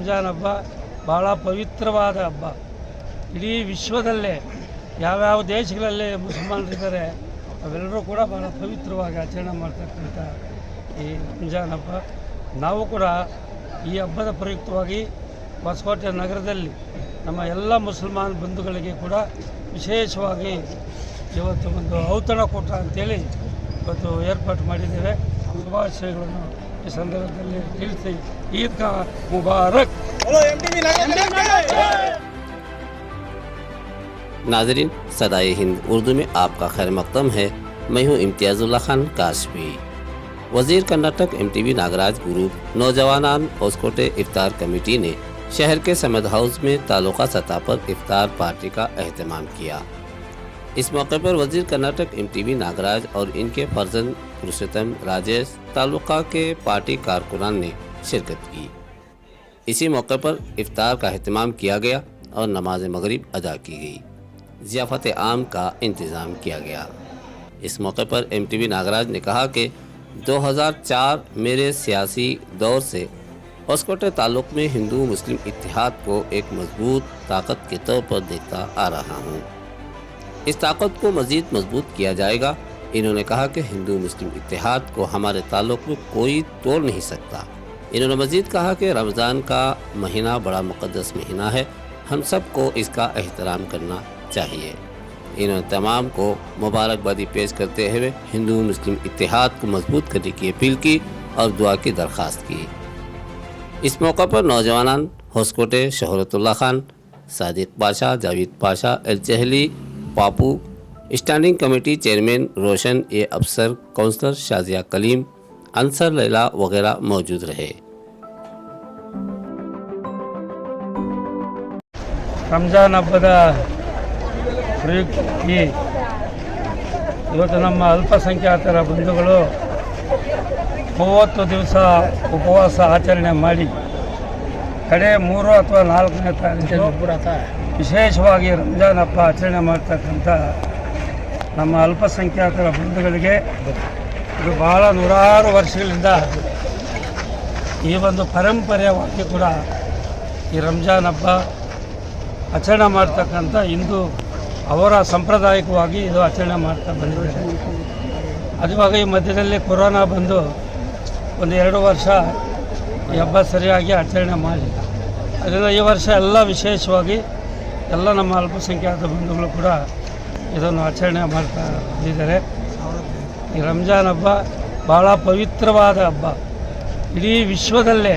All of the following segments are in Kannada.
ರಂಜಾನ್ ಹಬ್ಬ ಭಾಳ ಪವಿತ್ರವಾದ ಹಬ್ಬ. ಇಡೀ ವಿಶ್ವದಲ್ಲೇ ಯಾವ್ಯಾವ ದೇಶಗಳಲ್ಲಿ ಮುಸಲ್ಮಾನರಿದ್ದಾರೆ ಅವೆಲ್ಲರೂ ಕೂಡ ಭಾಳ ಪವಿತ್ರವಾಗಿ ಆಚರಣೆ ಮಾಡ್ತಕ್ಕಂಥ ಈ ರಂಜಾನ್ ಹಬ್ಬ. ನಾವು ಕೂಡ ಈ ಹಬ್ಬದ ಪ್ರಯುಕ್ತವಾಗಿ ಹೊಸಕೋಟೆ ನಗರದಲ್ಲಿ ನಮ್ಮ ಎಲ್ಲ ಮುಸಲ್ಮಾನ್ ಬಂಧುಗಳಿಗೆ ಕೂಡ ವಿಶೇಷವಾಗಿ ಇವತ್ತು ಒಂದು ಔತಣಕೂಟ ಅಂತೇಳಿ ಇವತ್ತು ಏರ್ಪಾಟು ಮಾಡಿದ್ದೇವೆ. ಶುಭಾಶಯಗಳನ್ನು ಈ ಸಂದರ್ಭದಲ್ಲಿ ತಿಳಿಸಿ ಈದ್ ಕಾ ಮುಬಾರಕ್. नाज़रीन, सदाए हिंद उर्दू में आपका खैर मक़दम है। मैं हूँ इम्तियाज़ुल्लाह खान काशवी। वज़ीर कर्नाटक MTV नागराज ग्रुप नौजवानान होसकोटे इफ्तार कमेटी ने शहर के समद हाउस में तालुका सतह पर इफ्तार पार्टी का एहतमाम किया। इस मौके पर वज़ीर कर्नाटक MTV नागराज और इनके फर्जंद पुरुषोत्तम राजेश तालुका के पार्टी कारकुनान ने शिरकत की। इसी मौके पर इफ्तार का एहतमाम किया गया और नमाज मगरिब अदा की गई। ज़ियाफ़त आम का इंतज़ाम किया गया। इस मौके पर MTV नागराज ने कहा कि 2004 मेरे सियासी दौर से होसकोटे ताल्लुक़ में हिंदू मुस्लिम इत्तेहाद को एक मजबूत ताकत के तौर पर देखता आ रहा हूँ। इस ताकत को मज़ीद मजबूत किया जाएगा। इन्होंने कहा कि हिंदू मुस्लिम इत्तेहाद को हमारे ताल्लुक़ में कोई तोड़ नहीं सकता। इन्होंने मज़ीद कहा कि रमज़ान का महीना बड़ा मुक़द्दस महीना है, हम सबको इसका एहतराम करना चाहिए। इन्होंने तमाम को मुबारकबादी पेश करते हुए हिंदू मुस्लिम इत्तेहाद को मजबूत करने की अपील की और दुआ की दरख्वास्त की। इस मौका पर नौजवानान होसकोटे शोहरतुल्लाह खान, सादिक पाशा, जावेद पाशा, एल-जहली, Papu, standing committee chairman Roshan Afsar, councillor Shazia Kaleem, Ansar Laila वगैरह मौजूद रहे। ರಂಜಾನ್ ಹಬ್ಬದ ಪ್ರಯುಕ್ತವಾಗಿ ಇವತ್ತು ನಮ್ಮ ಅಲ್ಪಸಂಖ್ಯಾತರ ಬಂಧುಗಳು 30 ದಿವಸ ಉಪವಾಸ ಆಚರಣೆ ಮಾಡಿ ಕಡೆ 3 ಅಥವಾ 4ನೇ ತಾರೀಕು ವಿಶೇಷವಾಗಿ ರಂಜಾನ್ ಹಬ್ಬ ಆಚರಣೆ ಮಾಡ್ತಕ್ಕಂಥ ನಮ್ಮ ಅಲ್ಪಸಂಖ್ಯಾತರ ಬಂಧುಗಳಿಗೆ ಇದು ಭಾಳ ನೂರಾರು ವರ್ಷಗಳಿಂದ ಈ ಒಂದು ಪರಂಪರೆಯಾಗಿ ಕೂಡ ಈ ರಂಜಾನ್ ಹಬ್ಬ ಆಚರಣೆ ಮಾಡ್ತಕ್ಕಂಥ ಹಿಂದೂ ಅವರ ಸಾಂಪ್ರದಾಯಿಕವಾಗಿ ಇದು ಆಚರಣೆ ಮಾಡ್ತಾ ಬಂದಿದ್ದಾರೆ. ಅದುವಾಗ ಈ ಮಧ್ಯದಲ್ಲಿ ಕೊರೋನಾ ಬಂದು 1-2 ವರ್ಷ ಈ ಹಬ್ಬ ಸರಿಯಾಗಿ ಆಚರಣೆ ಮಾಡಿಲ್ಲ. ಅದರಿಂದ ಈ ವರ್ಷ ಎಲ್ಲ ವಿಶೇಷವಾಗಿ ಎಲ್ಲ ನಮ್ಮ ಅಲ್ಪಸಂಖ್ಯಾತ ಬಂಧುಗಳು ಕೂಡ ಇದನ್ನು ಆಚರಣೆ ಮಾಡ್ತಾ ಬಂದಿದ್ದಾರೆ. ಈ ರಂಜಾನ್ ಹಬ್ಬ ಭಾಳ ಪವಿತ್ರವಾದ ಹಬ್ಬ. ಇಡೀ ವಿಶ್ವದಲ್ಲೇ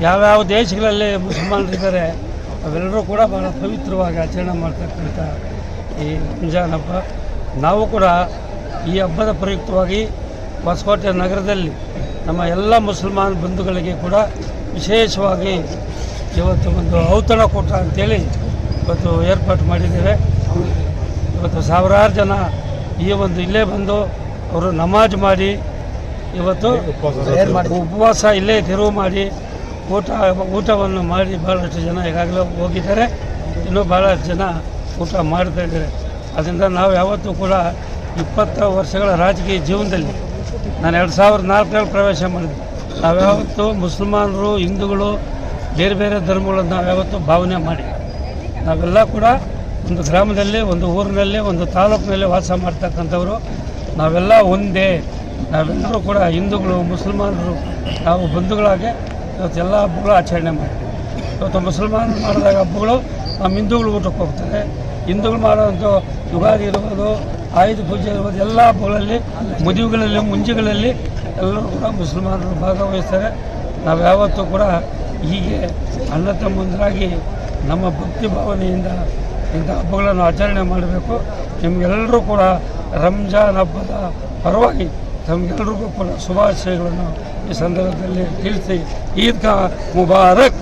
ಯಾವ್ಯಾವ ದೇಶಗಳಲ್ಲಿ ಮುಸಲ್ಮಾನರಿದ್ದಾರೆ ಅವೆಲ್ಲರೂ ಕೂಡ ಭಾಳ ಪವಿತ್ರವಾಗಿ ಆಚರಣೆ ಮಾಡ್ತಕ್ಕಂಥ ಈ ರಂಜಾನ್ ಹಬ್ಬ. ನಾವು ಕೂಡ ಈ ಹಬ್ಬದ ಪ್ರಯುಕ್ತವಾಗಿ ಹೊಸಕೋಟೆ ನಗರದಲ್ಲಿ ನಮ್ಮ ಎಲ್ಲ ಮುಸಲ್ಮಾನ್ ಬಂಧುಗಳಿಗೆ ಕೂಡ ವಿಶೇಷವಾಗಿ ಇವತ್ತು ಒಂದು ಔತಣಕೂಟ ಅಂತೇಳಿ ಇವತ್ತು ಏರ್ಪಾಟು ಮಾಡಿದ್ದೇವೆ. ಇವತ್ತು ಸಾವಿರಾರು ಜನ ಈ ಒಂದು ಇಲ್ಲೇ ಬಂದು ಅವರು ನಮಾಜ್ ಮಾಡಿ ಇವತ್ತು ಉಪವಾಸ ಇಲ್ಲೇ ತೆರವು ಮಾಡಿ ಊಟವನ್ನು ಮಾಡಿ ಭಾಳಷ್ಟು ಜನ ಈಗಾಗಲೇ ಹೋಗಿದ್ದಾರೆ, ಇನ್ನೂ ಭಾಳಷ್ಟು ಜನ ಊಟ ಮಾಡ್ತಾ ಇದ್ದಾರೆ. ಅದರಿಂದ ನಾವು ಯಾವತ್ತೂ ಕೂಡ 20 ವರ್ಷಗಳ ರಾಜಕೀಯ ಜೀವನದಲ್ಲಿ ನಾನು 2004ರಲ್ಲಿ ಪ್ರವೇಶ ಮಾಡಿದೆ. ನಾವ್ಯಾವತ್ತೂ ಮುಸಲ್ಮಾನರು ಹಿಂದೂಗಳು ಬೇರೆ ಬೇರೆ ಧರ್ಮಗಳನ್ನು ನಾವ್ಯಾವತ್ತೂ ಭಾವನೆ ಮಾಡಿ ನಾವೆಲ್ಲ ಕೂಡ ಒಂದು ಗ್ರಾಮದಲ್ಲಿ, ಒಂದು ಊರಿನಲ್ಲಿ, ಒಂದು ತಾಲೂಕಿನಲ್ಲಿ ವಾಸ ಮಾಡ್ತಕ್ಕಂಥವ್ರು. ನಾವೆಲ್ಲ ಒಂದೇ, ನಾವೆಲ್ಲರೂ ಕೂಡ ಹಿಂದೂಗಳು ಮುಸಲ್ಮಾನರು ನಾವು ಬಂಧುಗಳಾಗಿ ಇವತ್ತೆಲ್ಲ ಹಬ್ಬಗಳು ಆಚರಣೆ ಮಾಡ್ತೀವಿ. ಇವತ್ತು ಮುಸಲ್ಮಾನರು ಮಾಡಿದಾಗ ಹಬ್ಬಗಳು ನಮ್ಮ ಹಿಂದೂಗಳು ಊಟಕ್ಕೆ ಹೋಗ್ತಾರೆ. ಹಿಂದೂಗಳು ಮಾಡೋಂಥ ಯುಗಾದಿ ಇರ್ಬೋದು, ಆಯುಧ ಪೂಜೆ ಇರ್ಬೋದು, ಎಲ್ಲ ಹಬ್ಬಗಳಲ್ಲಿ ಮದುವೆಗಳಲ್ಲಿ ಮುಂಜಿಗಳಲ್ಲಿ ಎಲ್ಲರೂ ಕೂಡ ಮುಸಲ್ಮಾನರು ಭಾಗವಹಿಸ್ತಾರೆ. ನಾವು ಯಾವತ್ತೂ ಕೂಡ ಹೀಗೆ ಅಣ್ಣ ತಮ್ಮಂದರಾಗಿ ನಮ್ಮ ಭಕ್ತಿ ಭಾವನೆಯಿಂದ ಇಂಥ ಹಬ್ಬಗಳನ್ನು ಆಚರಣೆ ಮಾಡಬೇಕು. ನಿಮಗೆಲ್ಲರೂ ಕೂಡ ರಂಜಾನ್ ಹಬ್ಬದ ಪರವಾಗಿ ತಮಗೆಲ್ಲರಿಗೂ ಕೂಡ ಶುಭಾಶಯಗಳನ್ನು ಈ ಸಂದರ್ಭದಲ್ಲಿ ತಿಳಿಸಿ ಈದ್ ಕಾ ಮುಬಾರಕ್.